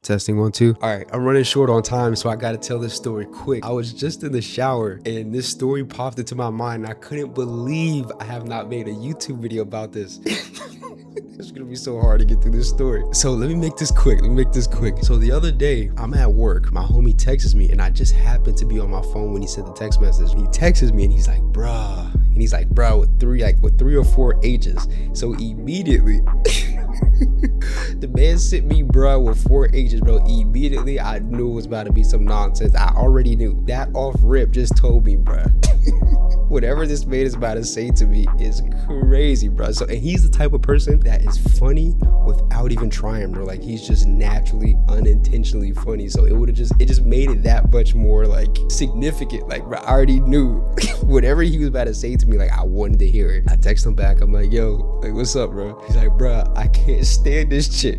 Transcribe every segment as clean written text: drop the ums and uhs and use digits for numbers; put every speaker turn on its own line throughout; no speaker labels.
Testing 1 2. All right, I'm running short on time, so I gotta tell this story quick. I was just in the shower and this story popped into my mind. I couldn't believe I have not made a YouTube video about this. It's gonna be so hard to get through this story. So let me make this quick. So the other day, I'm at work. My homie texts me, and I just happened to be on my phone when he sent the text message. He texts me, and he's like, "Bruh," with three or four H's. So immediately, the man sent me "bruh" with 4 H's, bro. Immediately, I knew it was about to be some nonsense. I already knew. That off rip just told me, bruh. Whatever this man is about to say to me is crazy, bro. So, and he's the type of person that is funny without even trying, bro. Like, he's just naturally, unintentionally funny. So it just made it that much more like significant. Like, bro, I already knew whatever he was about to say to me, like, I wanted to hear it. I text him back. I'm like, yo, like, what's up, bro? He's like, bro, I can't stand this chick.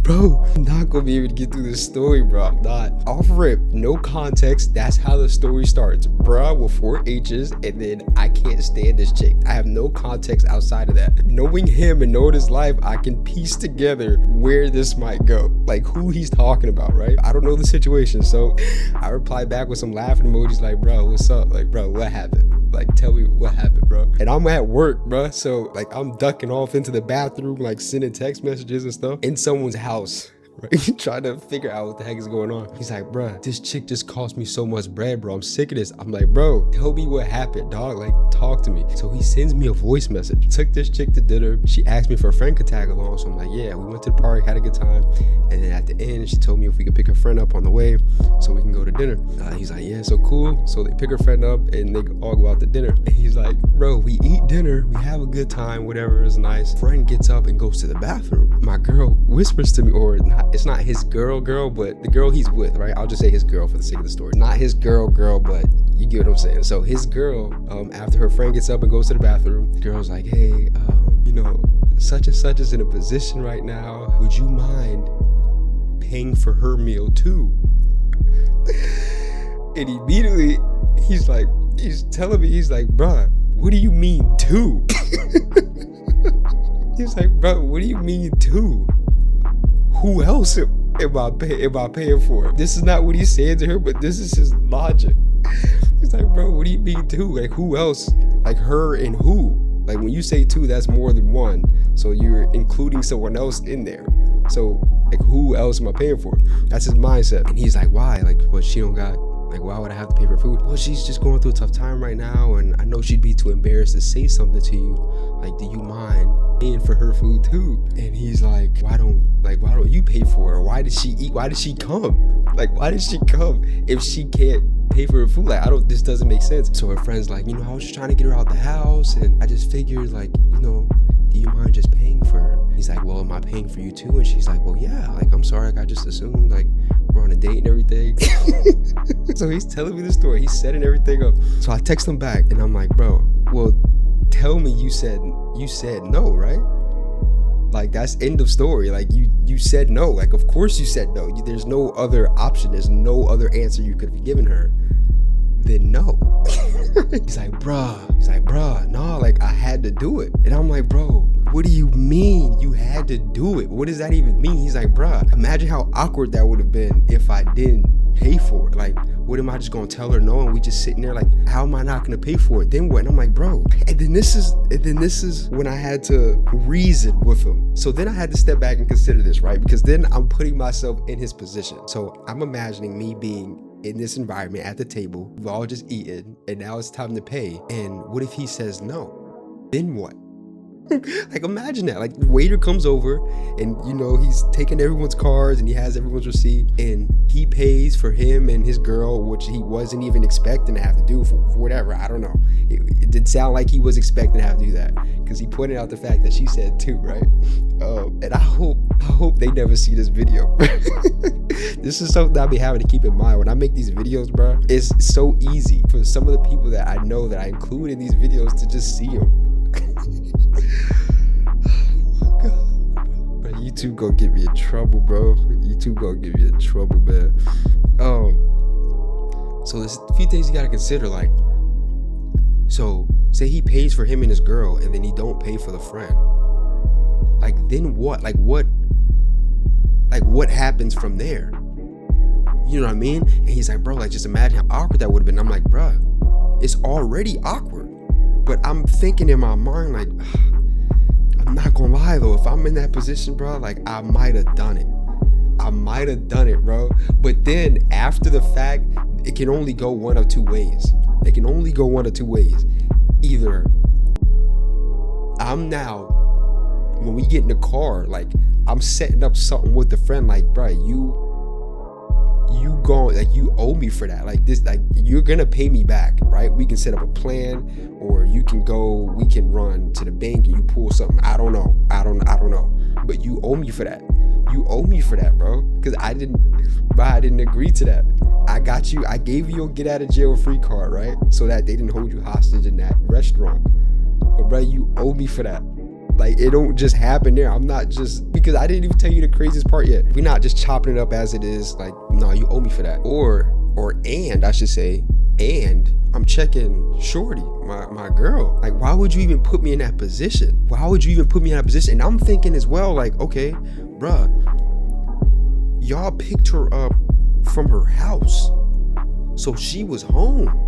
Bro, I'm not gonna be able to get through this story, bro. I'm not. Off rip, no context. That's how the story starts. Bruh with 4 H's, and then I can't stand this chick. I have no context outside of that. Knowing him and knowing his life, I can piece together where this might go. Like, who he's talking about, right? I don't know the situation. So I reply back with some laughing emojis like, bro, what's up? Like, bro, what happened? Like, tell me what happened, bro. And I'm at work, bro. So, like, I'm ducking off into the bathroom, like, sending text messages and stuff in someone's house, right? Trying to figure out what the heck is going on. He's like, bro, this chick just cost me so much bread, bro. I'm sick of this. I'm like, bro, tell me what happened, dog. Like, talk to me. So he sends me a voice message. Took this chick to dinner. She asked me if a friend could tag along. So I'm like, yeah, we went to the park, had a good time. And then at the end, she told me if we could pick her friend up on the way so we can go to dinner. He's like, yeah, so cool. So they pick her friend up and they all go out to dinner. And he's like, bro, we eat dinner, we have a good time, whatever, is nice. Friend gets up and goes to the bathroom. My girl whispers to me, or not, it's not his girl, but the girl he's with, right? I'll just say his girl for the sake of the story. Not his girl, but you get what I'm saying. So his girl, after her friend gets up and goes to the bathroom, the girl's like, hey, such and such is in a position right now. Would you mind paying for her meal too? And immediately he's telling me, he's like, bruh, what do you mean too? He's like, bro, what do you mean too? Who else am I paying for? This is not what he's saying to her, but this is his logic. He's like, bro, what do you mean too? Like, who else? Like, her and who? Like, when you say two, that's more than one. So you're including someone else in there. So, like, who else am I paying for? That's his mindset. And he's like, why? Like, but she don't got, like, why would I have to pay for food? Well, she's just going through a tough time right now, and I know she'd be too embarrassed to say something to you. Like, do you mind paying for her food too? And he's like, why don't you pay for her? Why did she eat? Why did she come? Like, why did she come if she can't pay for her food? Like, this doesn't make sense. So her friend's like, I was just trying to get her out the house, and I just figured, like, do you mind just paying for her? He's like, well, am I paying for you too? And she's like, well, yeah, like, I'm sorry, like, I just assumed, like, we're on a date and everything. So he's telling me the story, he's setting everything up. So I text him back and I'm like, bro, well, tell me you said no, right? Like, that's end of story. Like, you said no. Like, of course you said no. There's no other option. There's no other answer you could have given her than no. He's like, bruh, no, like, I had to do it. And I'm like, bro, what do you mean you had to do it? What does that even mean? He's like, bruh, imagine how awkward that would have been if I didn't pay for it. Like, what am I just gonna tell her no and we just sitting there, like, how am I not gonna pay for it? Then what? And I'm like, bro. And then this is when I had to reason with him. So then I had to step back and consider this, right? Because then I'm putting myself in his position. So I'm imagining me being in this environment at the table, we've all just eaten, and now it's time to pay. And what if he says no? Then what? Like, imagine that. Like, the waiter comes over and, he's taking everyone's cards and he has everyone's receipt and he pays for him and his girl, which he wasn't even expecting to have to do for whatever. I don't know. It did sound like he was expecting to have to do that because he pointed out the fact that she said two, right? And I hope they never see this video. This is something I'll be having to keep in mind when I make these videos, bro. It's so easy for some of the people that I know that I include in these videos to just see them. Oh my God. Bro, YouTube gonna get me in trouble, bro. YouTube gonna get me in trouble, man. So there's a few things you gotta consider. Like, so say he pays for him and his girl, and then he don't pay for the friend. Like, then what? Like, what Like, what happens from there? You know what I mean? And he's like, bro, like, just imagine how awkward that would have been. I'm like, bro, it's already awkward. But I'm thinking in my mind, like, I'm not gonna lie though, if I'm in that position, bro, like, I might have done it. Bro. But then after the fact, it can only go one of two ways. Either I'm now, when we get in the car, like, I'm setting up something with a friend, like, bro, you owe me for that. Like, this, like, you're gonna pay me back, right? We can set up a plan, or we can run to the bank and you pull something. I don't know. But you owe me for that. Bro. Because I didn't agree to that. I got you. I gave you a get out of jail free card, right? So that they didn't hold you hostage in that restaurant. But bro, you owe me for that. Like, it don't just happen there. I'm not just, because I didn't even tell you the craziest part yet. We're not just chopping it up as it is. Like, no, you owe me for that. And I should say, and I'm checking Shorty, my girl. Like, why would you even put me in that position? And I'm thinking as well, like, okay, bruh, y'all picked her up from her house, so she was home.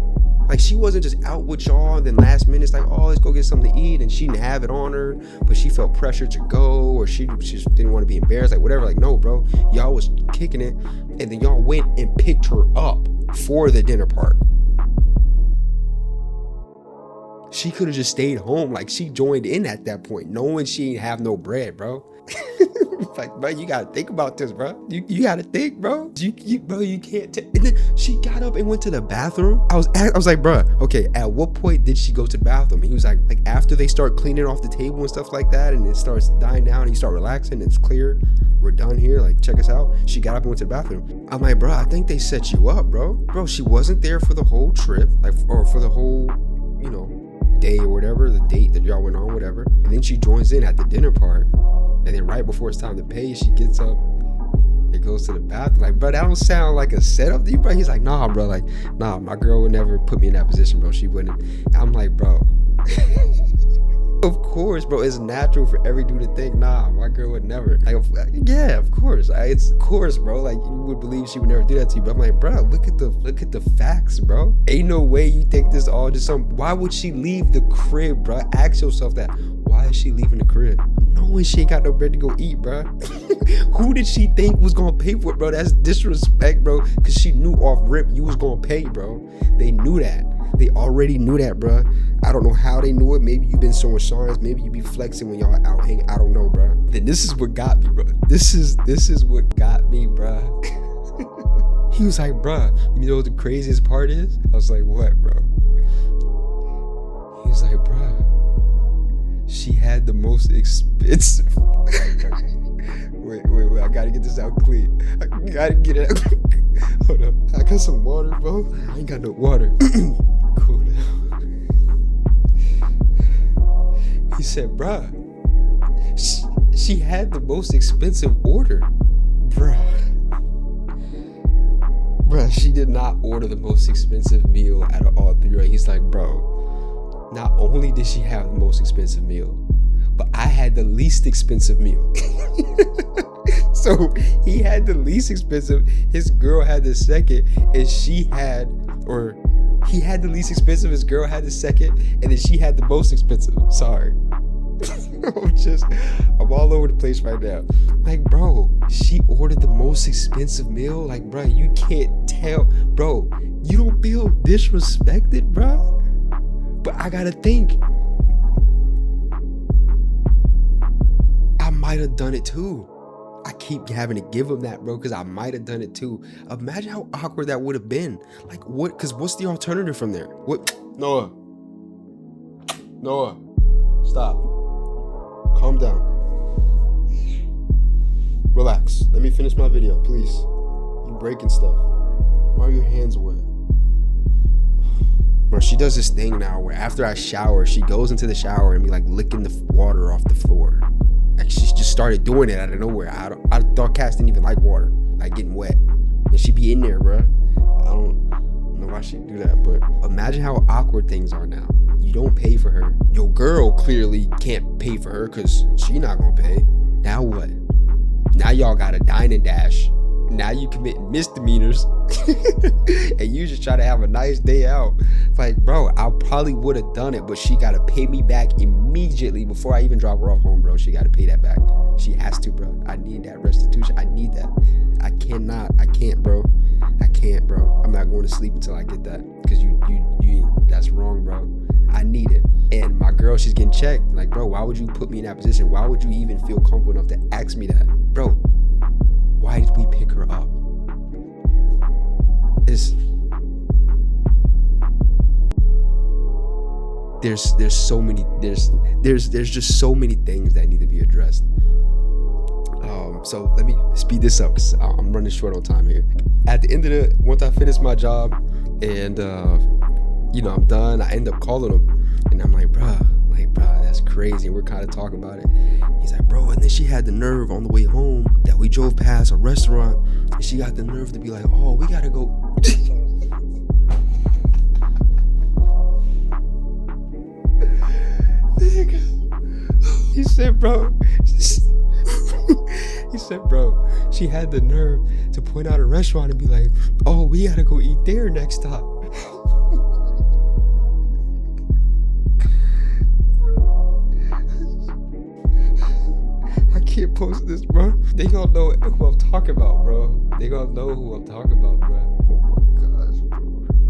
Like, she wasn't just out with y'all and then last minute it's like, oh, let's go get something to eat, and she didn't have it on her, but she felt pressure to go, or she just didn't want to be embarrassed, like, whatever. Like, no, bro, y'all was kicking it, and then y'all went and picked her up for the dinner part. She could have just stayed home. Like, she joined in at that point, knowing she ain't have no bread, bro. Like, bro, you gotta think about this, bro. You gotta think, bro. You can't take. And then she got up and went to the bathroom. I was like, bro, okay, at what point did she go to the bathroom? And he was like after they start cleaning off the table and stuff like that, and it starts dying down, and you start relaxing, and it's clear, we're done here, like, check us out. She got up and went to the bathroom. I'm like, bro, I think they set you up, bro. Bro, she wasn't there for the whole trip, like, or for the whole, you know, day or whatever, the date that y'all went on, whatever. And then she joins in at the dinner part. And then right before it's time to pay, she gets up and goes to the bathroom. Like, bro, that don't sound like a setup to you, bro? He's like, nah, bro, like, nah, my girl would never put me in that position, bro. She wouldn't. I'm like, bro. Of course, bro, it's natural for every dude to think, nah, my girl would never. Like, yeah, of course. It's of course, bro. Like, you would believe she would never do that to you. But I'm like, bro, look at the facts, bro. Ain't no way you think this all just some. Why would she leave the crib, bro? Ask yourself that. Why is she leaving the crib? Knowing she ain't got no bread to go eat, bro. Who did she think was gonna pay for it, bro? That's disrespect, bro. Cause she knew off rip you was gonna pay, bro. They knew that. They already knew that, bro. I don't know how they knew it. Maybe you've been showing signs. Maybe you be flexing when y'all out hanging. I don't know, bro. Then this is what got me, bro. This is what got me, bro. He was like, bro, you know what the craziest part is? I was like, what, bro? He was like, bro, she had the most expensive. Wait, I gotta get this out clean. I gotta get it out. Hold up. I got some water, bro. I ain't got no water. Cool down. He said, bruh, she had the most expensive order. Bruh, she did not order the most expensive meal out of all three. He's like, bro, not only did she have the most expensive meal, but I had the least expensive meal. So he had the least expensive, his girl had the second, and he had the least expensive, his girl had the second, and then she had the most expensive. Sorry. I'm all over the place right now. Like, bro, she ordered the most expensive meal. Like, bro, you can't tell. Bro, you don't feel disrespected, bro? But I gotta think, I might have done it too. I keep having to give him that, bro, because I might have done it too. Imagine how awkward that would have been. Like, what? Because what's the alternative from there? What? Noah, stop. Calm down. Relax. Let me finish my video, please. You breaking stuff. Why are your hands wet? Bro, she does this thing now where after I shower, she goes into the shower and be like licking the water off the floor. Like, she just started doing it out of nowhere. I thought Cass didn't even like water, like getting wet. And she be in there, bro. I don't know why she'd do that, but imagine how awkward things are now. You don't pay for her. Your girl clearly can't pay for her because she not gonna pay. Now what? Now y'all got a dine and dash. Now you committing misdemeanors. And you just try to have a nice day out. Like, bro, I probably would have done it, but she got to pay me back immediately before I even drop her off home, bro. She got to pay that back. She has to, bro. I need that restitution. I need that. I can't, bro. I can't, bro. I'm not going to sleep until I get that, because you that's wrong, bro. I need it. And my girl, she's getting checked. Like, bro, why would you put me in that position? Why would you even feel comfortable enough to ask me that? Bro, why did we pick her up? There's so many, there's just so many things that need to be addressed. So let me speed this up, because I'm running short on time here. At the end of once I finish my job and I'm done, I end up calling him and I'm like, bruh, that's crazy. And we're kind of talking about it. He's like, bro, and then she had the nerve on the way home that we drove past a restaurant, and she got the nerve to be like, oh, we gotta go. He said, bro, she had the nerve to point out a restaurant and be like, oh, we gotta go eat there next stop. I can't post this, bro. They gonna know who I'm talking about, bro. Oh my gosh, bro.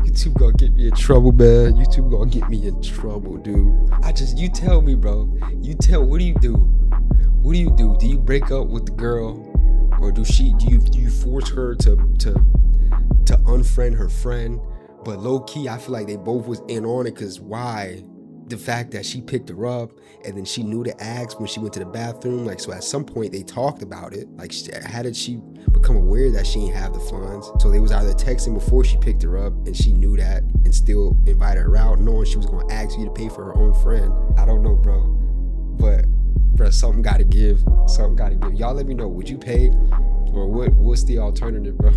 YouTube gonna get me in trouble, man. YouTube gonna get me in trouble, dude. You tell me, bro. What do you do? What do you do? Do you break up with the girl, or do you force her to unfriend her friend? But low key, I feel like they both was in on it, because why? The fact that she picked her up and then she knew to ask when she went to the bathroom. Like, so at some point they talked about it. Like, how did she become aware that she didn't have the funds? So they was either texting before she picked her up and she knew that and still invited her out, knowing she was gonna ask you to pay for her own friend. I don't know, bro. But, bro, something gotta give. Y'all let me know, would you pay? Or what's the alternative, bro?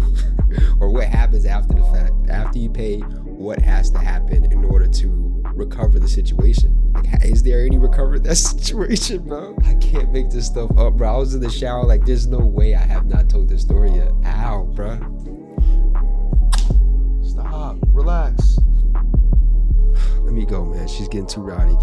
Or what happens after the fact? After you pay, what has to happen in order to recover the situation? Like, is there any recovery in that situation, bro? I can't make this stuff up, bro. I was in the shower, like, there's no way I have not told this story yet. Ow, bro. Stop. Relax. Let me go, man. She's getting too rowdy.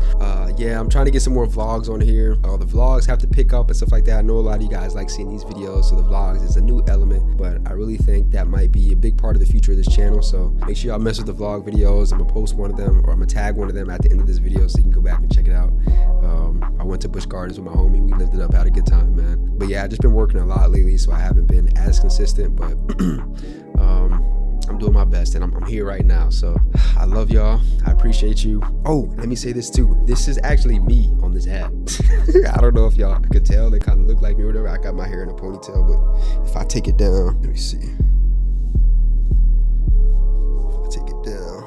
Yeah, I'm trying to get some more vlogs on here. The vlogs have to pick up and stuff like that. I know a lot of you guys like seeing these videos, so the vlogs is a new element, but I really think that might be a big part of the future of this channel. So make sure y'all mess with the vlog videos. I'm gonna post one of them, or I'm gonna tag one of them at the end of this video, so you can go back and check it out. I went to Busch Gardens with my homie. We lived it up, had a good time, man. But yeah, I've just been working a lot lately, so I haven't been as consistent, but I'm doing my best, and I'm here right now. So I love y'all. I appreciate you. Oh, let me say this too. This is actually me on this hat. I don't know if y'all could tell. It kind of look like me or whatever. I got my hair in a ponytail, but if I take it down, let me see. If I take it down,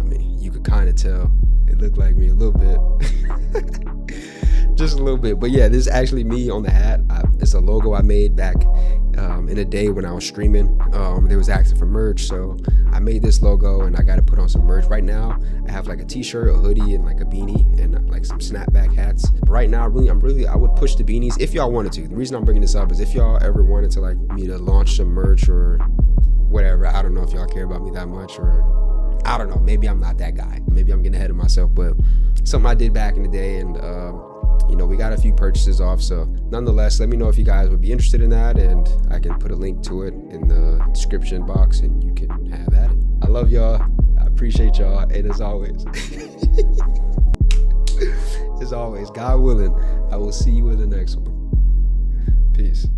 I mean, you could kind of tell it looked like me a little bit. Just a little bit. But yeah, this is actually me on the hat. It's a logo I made back in a day when I was streaming. They was asking for merch, so I made this logo and I got to put on some merch. Right now I have like a t-shirt, a hoodie, and like a beanie, and like some snapback hats. But right now I would push the beanies if y'all wanted to. The reason I'm bringing this up is if y'all ever wanted to, like, me to launch some merch or whatever. I don't know if y'all care about me that much, or I don't know, maybe I'm not that guy, maybe I'm getting ahead of myself, but something I did back in the day, and we got a few purchases off. So nonetheless, let me know if you guys would be interested in that, and I can put a link to it in the description box and you can have at it. I love y'all. I appreciate y'all. And as always, God willing, I will see you in the next one. Peace.